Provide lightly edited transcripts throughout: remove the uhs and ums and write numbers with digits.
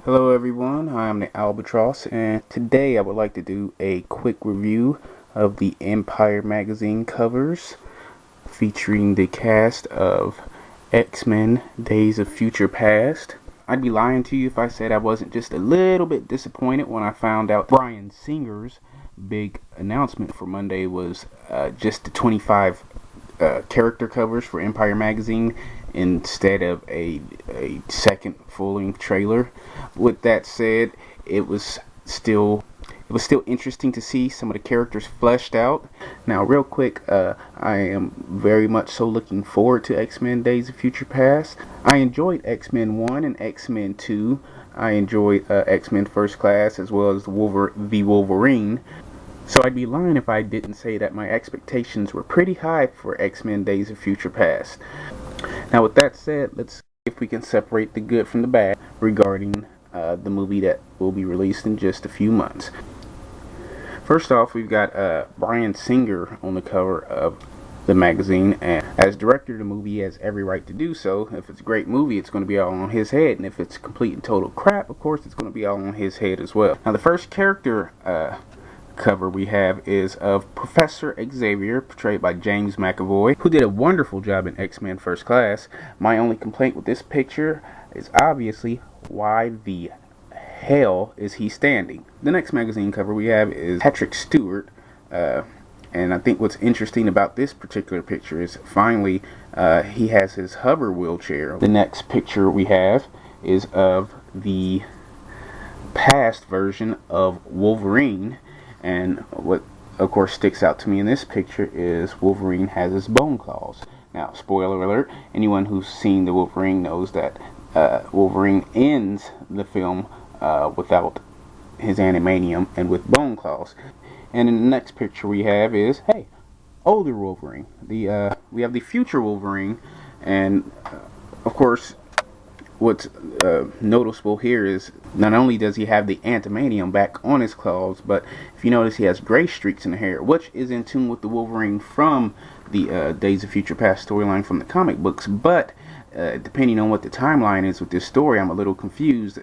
Hello everyone, I am the Albeetross, and today I would like to do a quick review of the Empire magazine covers featuring the cast of X-Men Days of Future Past. I'd be lying to you if I said I wasn't just a little bit disappointed when I found out Bryan Singer's big announcement for Monday was just the 25 character covers for Empire magazine instead of a second full-length trailer. With that said, it was still interesting to see some of the characters fleshed out. Now, real quick, I am very much so looking forward to X-Men Days of Future Past. I enjoyed X-Men 1 and X-Men 2. I enjoyed X-Men First Class as well as the Wolverine. So I'd be lying if I didn't say that my expectations were pretty high for X-Men Days of Future Past. Now, with that said, let's see if we can separate the good from the bad regarding the movie that will be released in just a few months. First off, we've got Bryan Singer on the cover of the magazine, and as director of the movie, he has every right to do so. If it's a great movie, it's going to be all on his head, and if it's complete and total crap, of course, it's going to be all on his head as well. Now, the first character cover we have is of Professor Xavier, portrayed by James McAvoy, who did a wonderful job in X-Men First Class. My only complaint with this picture is obviously why the hell is he standing? The next magazine cover we have is Patrick Stewart, and I think what's interesting about this particular picture is finally he has his hover wheelchair. The next picture we have is of the past version of Wolverine. And what, of course, sticks out to me in this picture is Wolverine has his bone claws. Now, spoiler alert, anyone who's seen the Wolverine knows that Wolverine ends the film without his animanium and with bone claws. And in the next picture we have is, hey, older Wolverine. We have the future Wolverine, and of course, what's noticeable here is not only does he have the antimanium back on his claws, but if you notice, he has gray streaks in the hair, which is in tune with the Wolverine from the Days of Future Past storyline from the comic books. But depending on what the timeline is with this story, I'm a little confused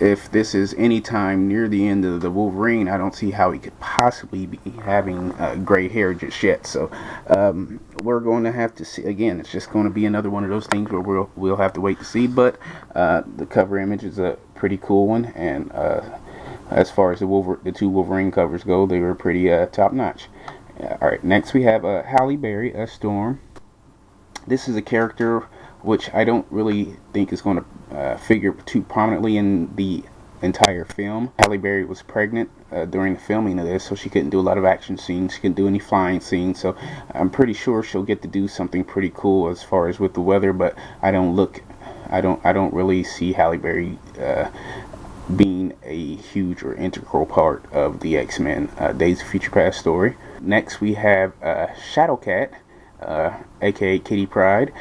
if this is any time near the end of the Wolverine. I don't see how he could possibly be having gray hair just yet. So we're going to have to see. Again, it's just going to be another one of those things where we'll have to wait to see. But the cover image is a pretty cool one, and as far as the two Wolverine covers go, they were pretty top notch. All right, next we have Halle Berry as Storm. This is a character which I don't really think is going to figure too prominently in the entire film. Halle Berry was pregnant during the filming of this, so she couldn't do a lot of action scenes. She couldn't do any flying scenes, so I'm pretty sure she'll get to do something pretty cool as far as with the weather. But I don't really see Halle Berry being a huge or integral part of the X-Men Days of Future Past story. Next we have Shadowcat, aka Kitty Pryde,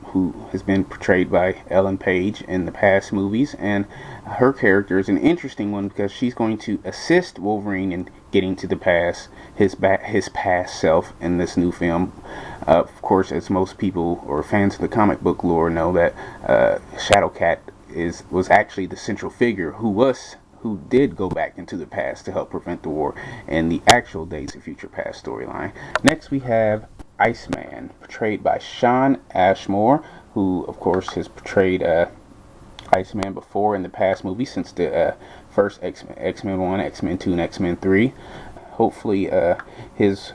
who has been portrayed by Ellen Page in the past movies, and her character is an interesting one because she's going to assist Wolverine in getting to the past, his past self in this new film. Of course, as most people or fans of the comic book lore know, that Shadowcat was actually the central figure who did go back into the past to help prevent the war in the actual Days of Future Past storyline. Next we have Iceman, portrayed by Shawn Ashmore, who of course has portrayed Iceman before in the past movies since the first X-Men 1, X-Men 2, and X-Men 3. Hopefully his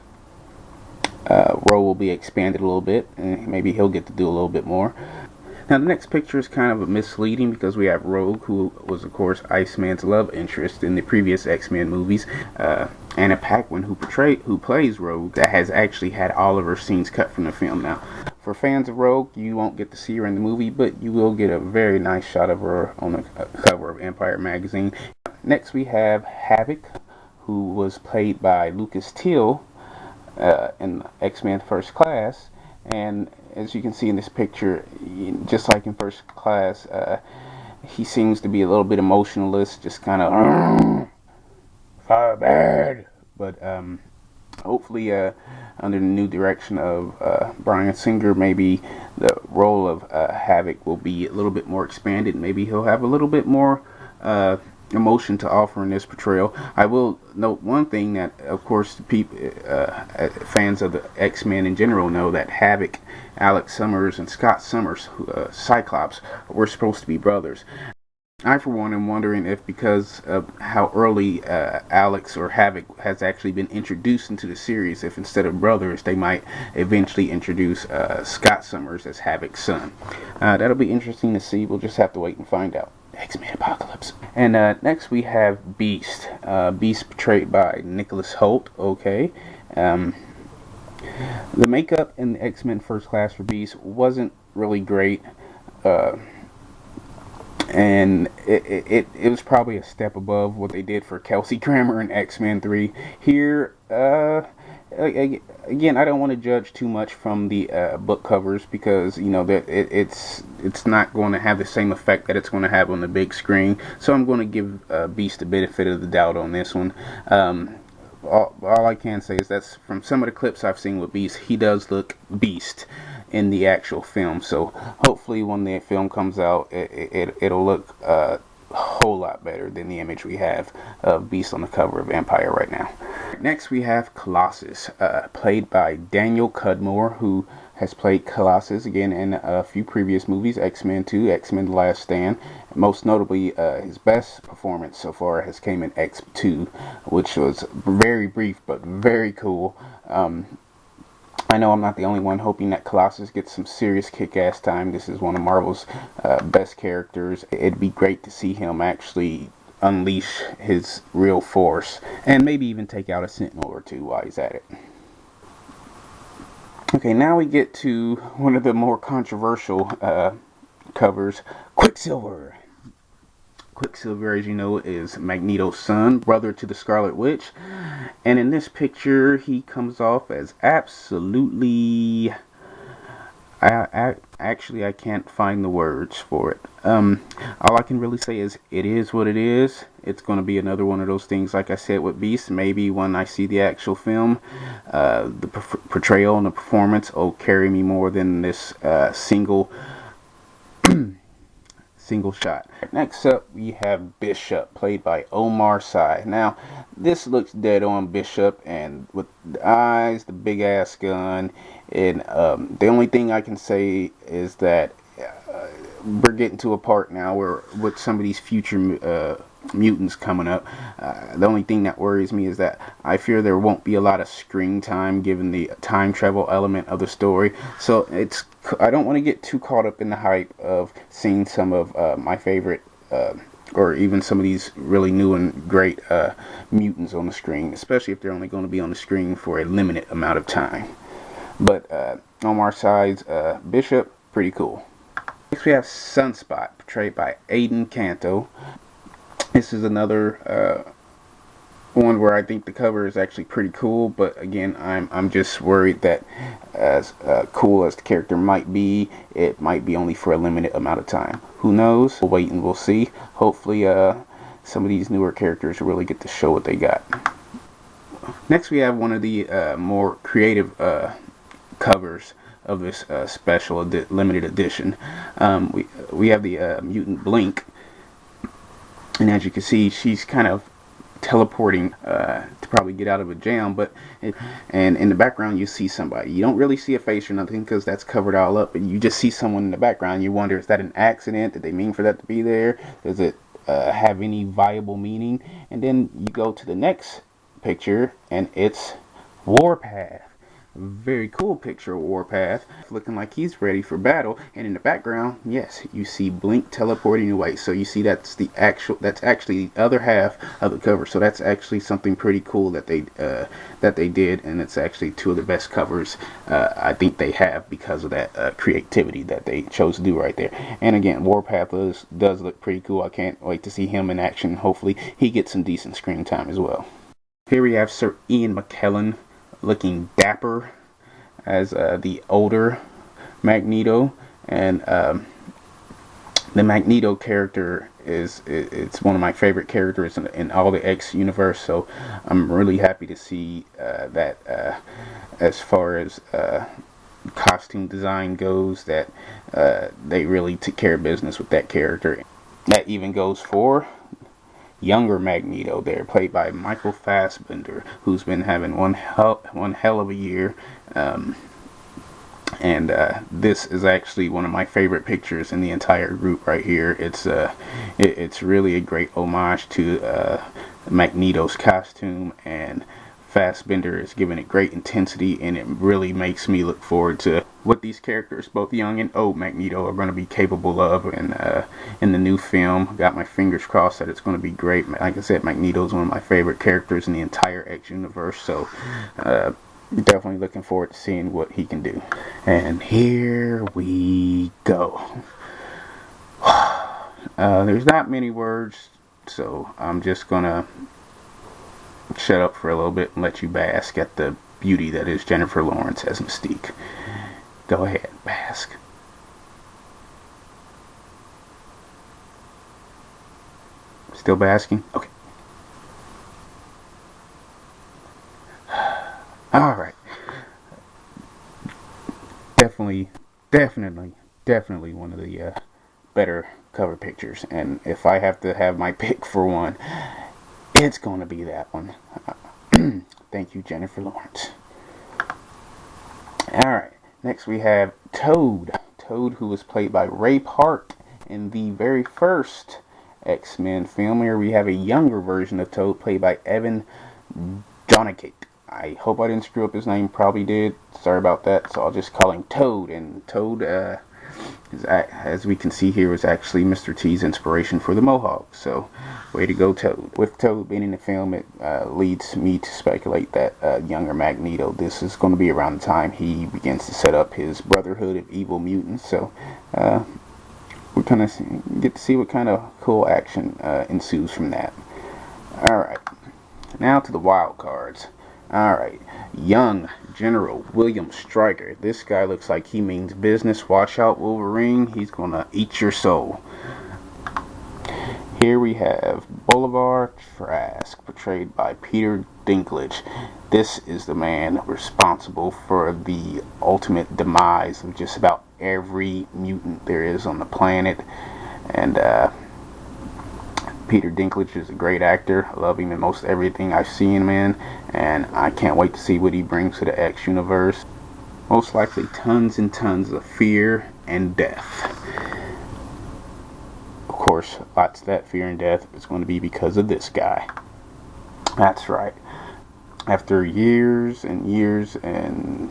role will be expanded a little bit, and maybe he'll get to do a little bit more. Now, the next picture is kind of misleading because we have Rogue, who was, of course, Iceman's love interest in the previous X-Men movies. Anna Paquin, who plays Rogue, that has actually had all of her scenes cut from the film. Now, for fans of Rogue, you won't get to see her in the movie, but you will get a very nice shot of her on the cover of Empire magazine. Next, we have Havok, who was played by Lucas Till in X-Men First Class. And as you can see in this picture, just like in First Class, he seems to be a little bit emotionless, just kind of fire bad. But hopefully under the new direction of Bryan Singer, maybe the role of Havok will be a little bit more expanded. Maybe he'll have a little bit more emotion to offer in this portrayal. I will note one thing that, of course, the people, fans of the X-Men in general know that Havok, Alex Summers, and Scott Summers, Cyclops, were supposed to be brothers. I, for one, am wondering if because of how early Alex or Havok has actually been introduced into the series, if instead of brothers, they might eventually introduce Scott Summers as Havok's son. That'll be interesting to see. We'll just have to wait and find out. X-Men Apocalypse. And next we have Beast. Beast portrayed by Nicholas Hoult. Okay. The makeup in the X-Men First Class for Beast wasn't really great. And it was probably a step above what they did for Kelsey Grammer in X-Men 3. Here, again, I don't want to judge too much from the book covers, because you know that it's not going to have the same effect that it's going to have on the big screen. So I'm going to give Beast the benefit of the doubt on this one. All I can say is that's from some of the clips I've seen with Beast, he does look Beast in the actual film. So hopefully when the film comes out, it'll look a whole lot better than the image we have of Beast on the cover of Empire right now. Next we have Colossus, played by Daniel Cudmore, who has played Colossus again in a few previous movies, X-Men 2, X-Men The Last Stand. Most notably, his best performance so far has came in X2, which was very brief but very cool. I know I'm not the only one hoping that Colossus gets some serious kick-ass time. This is one of Marvel's best characters. It'd be great to see him actually unleash his real force, and maybe even take out a Sentinel or two while he's at it. Okay, now we get to one of the more controversial covers, Quicksilver. Quicksilver, as you know, is Magneto's son, brother to the Scarlet Witch. And in this picture, he comes off as absolutely... Actually, I can't find the words for it. All I can really say is, it is what it is. It's going to be another one of those things, like I said with Beast. Maybe when I see the actual film, the portrayal and the performance will carry me more than this single shot. Next up, we have Bishop, played by Omar Sy. Now, this looks dead on Bishop, and with the eyes, the big ass gun, and the only thing I can say is that we're getting to a part now where with some of these future mutants coming up, the only thing that worries me is that I fear there won't be a lot of screen time given the time travel element of the story. So I don't want to get too caught up in the hype of seeing some of my favorite or even some of these really new and great mutants on the screen, especially if they're only going to be on the screen for a limited amount of time. But Omar Sy's Bishop, pretty cool. Next we have Sunspot, portrayed by Aiden Canto. This is another one where I think the cover is actually pretty cool, but again, I'm just worried that as cool as the character might be, it might be only for a limited amount of time. Who knows? We'll wait and we'll see. Hopefully some of these newer characters really get to show what they got. Next we have one of the more creative covers of this special limited edition. We have the mutant Blink, and as you can see, she's kind of teleporting to probably get out of a jam, and in the background you see somebody. You don't really see a face or nothing because that's covered all up, and you just see someone in the background. You wonder, is that an accident? Did they mean for that to be there? Does it have any viable meaning? And then you go to the next picture, and it's Warpath. Very cool picture of Warpath, looking like he's ready for battle, and in the background, yes, you see Blink teleporting away. So you see that's actually the other half of the cover. So that's actually something pretty cool that they did, and it's actually two of the best covers I think they have because of that creativity that they chose to do right there. And again, Warpath does look pretty cool. I can't wait to see him in action. Hopefully he gets some decent screen time as well. Here we have Sir Ian McKellen, looking dapper as the older Magneto, and the Magneto character it's one of my favorite characters in all the X universe, so I'm really happy to see that as far as costume design goes, that they really took care of business with that character. That even goes for younger Magneto there, played by Michael Fassbender, who's been having one hell of a year. And this is actually one of my favorite pictures in the entire group right here. It's really a great homage to Magneto's costume, and Fassbender is giving it great intensity, and it really makes me look forward to what these characters, both young and old Magneto, are going to be capable of in the new film. Got my fingers crossed that it's going to be great. Like I said, Magneto is one of my favorite characters in the entire X universe, so definitely looking forward to seeing what he can do. And here we go. There's not many words, so I'm just gonna shut up for a little bit and let you bask at the beauty that is Jennifer Lawrence as Mystique. Go ahead, bask. Still basking? Okay. Alright. Definitely one of the better cover pictures. And if I have to have my pick for one, it's going to be that one. Thank you, Jennifer Lawrence. Alright, next we have Toad. Toad, who was played by Ray Park in the very first X-Men film. Here we have a younger version of Toad, played by Evan Jonigate. I hope I didn't screw up his name. Probably did. Sorry about that. So I'll just call him Toad. And Toad, as we can see here, was actually Mr. T's inspiration for the Mohawk. So, way to go, Toad. With Toad being in the film, it leads me to speculate that younger Magneto, this is going to be around the time he begins to set up his Brotherhood of Evil Mutants. So, we're going to get to see what kind of cool action ensues from that. Alright, now to the wild cards. Alright, young General William Stryker. This guy looks like he means business. Watch out, Wolverine. He's gonna eat your soul. Here we have Boulevard Trask, portrayed by Peter Dinklage. This is the man responsible for the ultimate demise of just about every mutant there is on the planet. And Peter Dinklage is a great actor. I love him in most everything I've seen him in, and I can't wait to see what he brings to the X universe. Most likely tons and tons of fear and death. Of course, lots of that fear and death is going to be because of this guy. That's right. After years and years and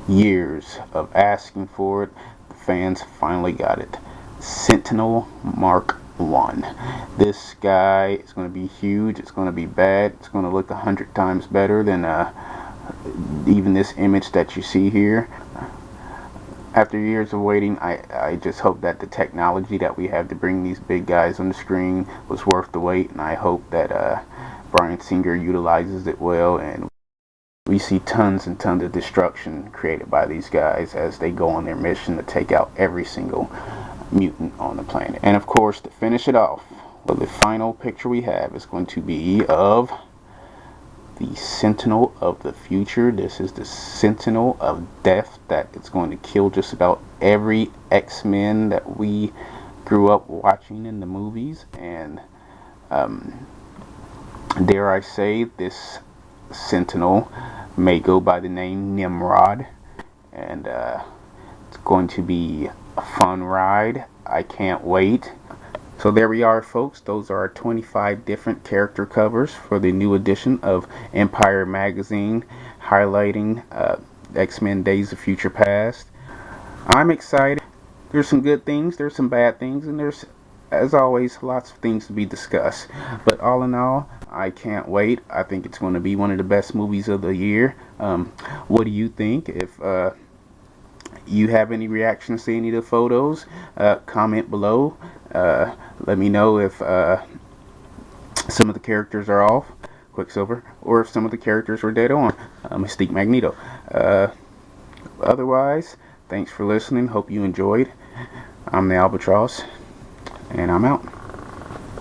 years of asking for it, the fans finally got it. Sentinel Mark 1. This guy is going to be huge. It's going to be bad. It's going to look 100 times better than even this image that you see here. After years of waiting, I just hope that the technology that we have to bring these big guys on the screen was worth the wait, and I hope that Bryan Singer utilizes it well, and we see tons and tons of destruction created by these guys as they go on their mission to take out every single mutant on the planet. And of course, to finish it off, well, the final picture we have is going to be of the Sentinel of the future. This is the Sentinel of Death that is going to kill just about every X-Men that we grew up watching in the movies. And dare I say, this Sentinel may go by the name Nimrod. And it's going to be a fun ride. I can't wait. So there we are, folks. Those are our 25 different character covers for the new edition of Empire magazine, highlighting X-Men Days of Future Past. I'm excited. There's some good things, there's some bad things, and there's, as always, lots of things to be discussed. But all in all, I can't wait. I think it's going to be one of the best movies of the year. What do you think? If you have any reactions to any of the photos, comment below. Let me know if some of the characters are off, Quicksilver, or if some of the characters were dead on, Mystique, Magneto. Otherwise, thanks for listening. Hope you enjoyed. I'm the Albeetross. and I'm out.